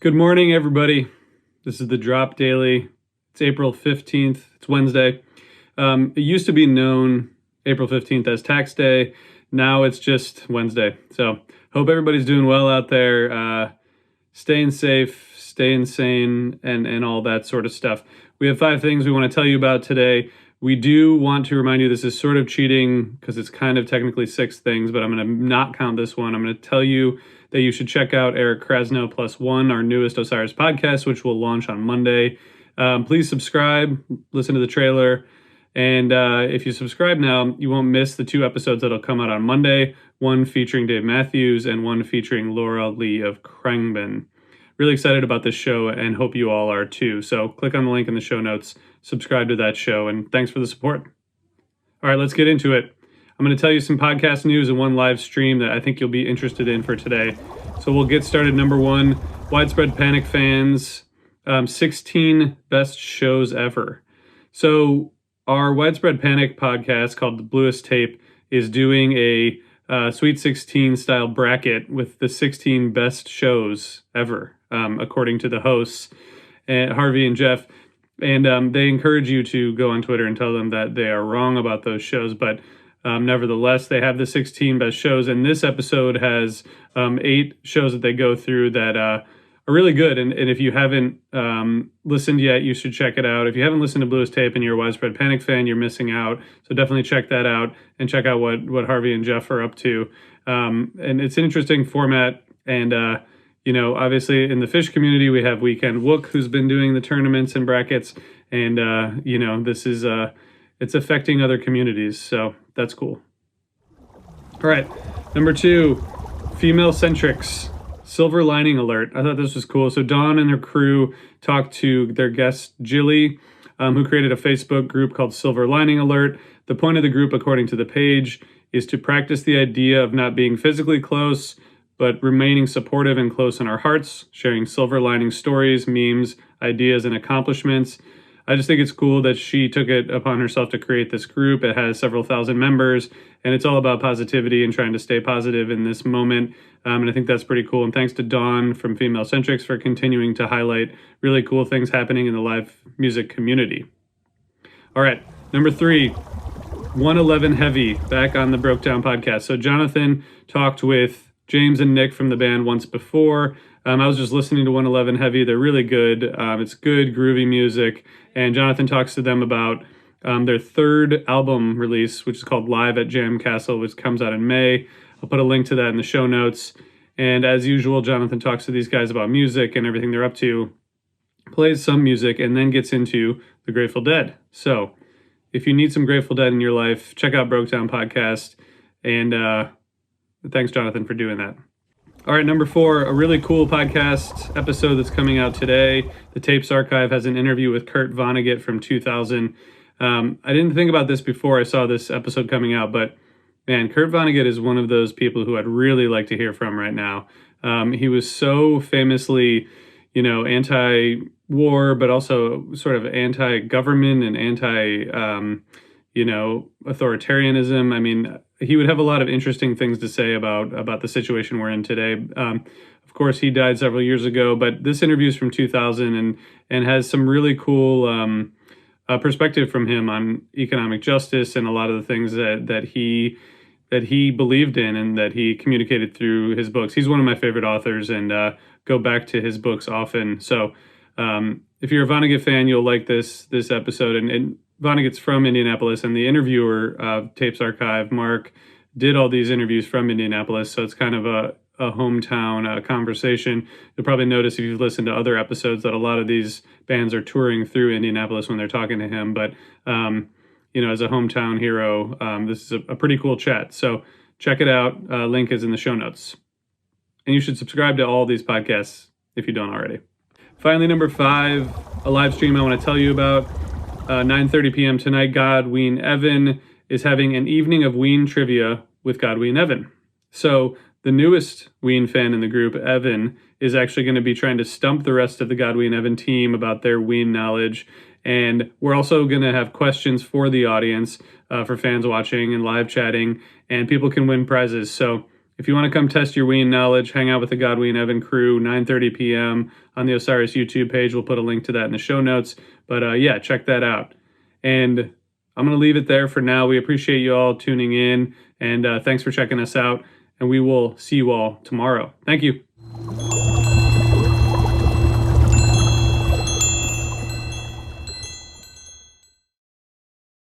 Good morning, everybody. This is the Drop Daily. It's April 15th. It's Wednesday. It used to be known April 15th as Tax Day. Now it's just Wednesday. So hope everybody's doing well out there. Staying safe, staying sane, and all that sort of stuff. We have 5 things we want to tell you about today. We do want to remind you this is sort of cheating because it's kind of technically 6 things, but I'm going to not count this one. I'm going to tell you that you should check out Eric Krasno Plus One, our newest Osiris podcast, which will launch on Monday. Please subscribe, listen to the trailer, and if you subscribe now, you won't miss the 2 episodes that'll come out on Monday, one featuring Dave Matthews and one featuring Laura Lee of Krangben. Really excited about this show and hope you all are too. So click on the link in the show notes, subscribe to that show, and thanks for the support. All right, let's get into it. I'm going to tell you some podcast news and one live stream that I think you'll be interested in for today. So we'll get started. Number 1, Widespread Panic fans, 16 best shows ever. So our Widespread Panic podcast called the Bluest Tape is doing a Sweet 16 style bracket with the 16 best shows ever, according to the hosts, Harvey and Jeff. And they encourage you to go on Twitter and tell them that they are wrong about those shows. But nevertheless, they have the 16 best shows. And this episode has 8 shows that they go through that are really good. And if you haven't listened yet, you should check it out. If you haven't listened to Bluest Tape and you're a Widespread Panic fan, you're missing out. So definitely check that out and check out what Harvey and Jeff are up to. And it's an interesting format. And, obviously in the fish community, we have Weekend Wook, who's been doing the tournaments and brackets. And, this is it's affecting other communities. So that's cool. All right. Number 2, female centrics. Silver lining alert. I thought this was cool. So Dawn and her crew talked to their guest, Jilly, who created a Facebook group called Silver Lining Alert. The point of the group, according to the page, is to practice the idea of not being physically close, but remaining supportive and close in our hearts, sharing silver lining stories, memes, ideas, and accomplishments. I just think it's cool that she took it upon herself to create this group. It has several thousand members, and it's all about positivity and trying to stay positive in this moment. And I think that's pretty cool. And thanks to Dawn from Female Centrics for continuing to highlight really cool things happening in the live music community. All right, number 3, 111 Heavy, back on the Broke Down podcast. So Jonathan talked with James and Nick from the band once before. I was just listening to 111 Heavy. They're really good. It's good, groovy music. And Jonathan talks to them about their 3rd album release, which is called Live at Jam Castle, which comes out in May. I'll put a link to that in the show notes. And as usual, Jonathan talks to these guys about music and everything they're up to, plays some music, and then gets into the Grateful Dead. So if you need some Grateful Dead in your life, check out Broke Down Podcast. And thanks, Jonathan, for doing that. All right, number 4, a really cool podcast episode that's coming out today. The Tapes Archive has an interview with Kurt Vonnegut from 2000. I didn't think about this before I saw this episode coming out, but man, Kurt Vonnegut is one of those people who I'd really like to hear from right now. He was so famously, anti-war, but also sort of anti-government and authoritarianism. I mean, he would have a lot of interesting things to say about the situation we're in today. Of course, he died several years ago, but this interview is from 2000 and has some really cool perspective from him on economic justice and a lot of the things that he believed in and that he communicated through his books. He's one of my favorite authors and go back to his books often. So if you're a Vonnegut fan, you'll like this episode. And Vonnegut's from Indianapolis, and the interviewer of Tapes Archive, Mark, did all these interviews from Indianapolis. So it's kind of a hometown conversation. You'll probably notice if you've listened to other episodes that a lot of these bands are touring through Indianapolis when they're talking to him. But, as a hometown hero, this is a pretty cool chat. So check it out. Link is in the show notes. And you should subscribe to all these podcasts if you don't already. Finally, number 5, a live stream I want to tell you about. 9:30 p.m. tonight, Godween Evan is having an evening of Ween trivia with Godween Evan. So the newest Ween fan in the group, Evan, is actually going to be trying to stump the rest of the Godween Evan team about their Ween knowledge. And we're also going to have questions for the audience, for fans watching and live chatting, and people can win prizes. So if you want to come test your Ween knowledge, hang out with the Godween Evan crew, 9:30 p.m. on the Osiris YouTube page. We'll put a link to that in the show notes. But yeah, check that out. And I'm going to leave it there for now. We appreciate you all tuning in, and thanks for checking us out. And we will see you all tomorrow. Thank you.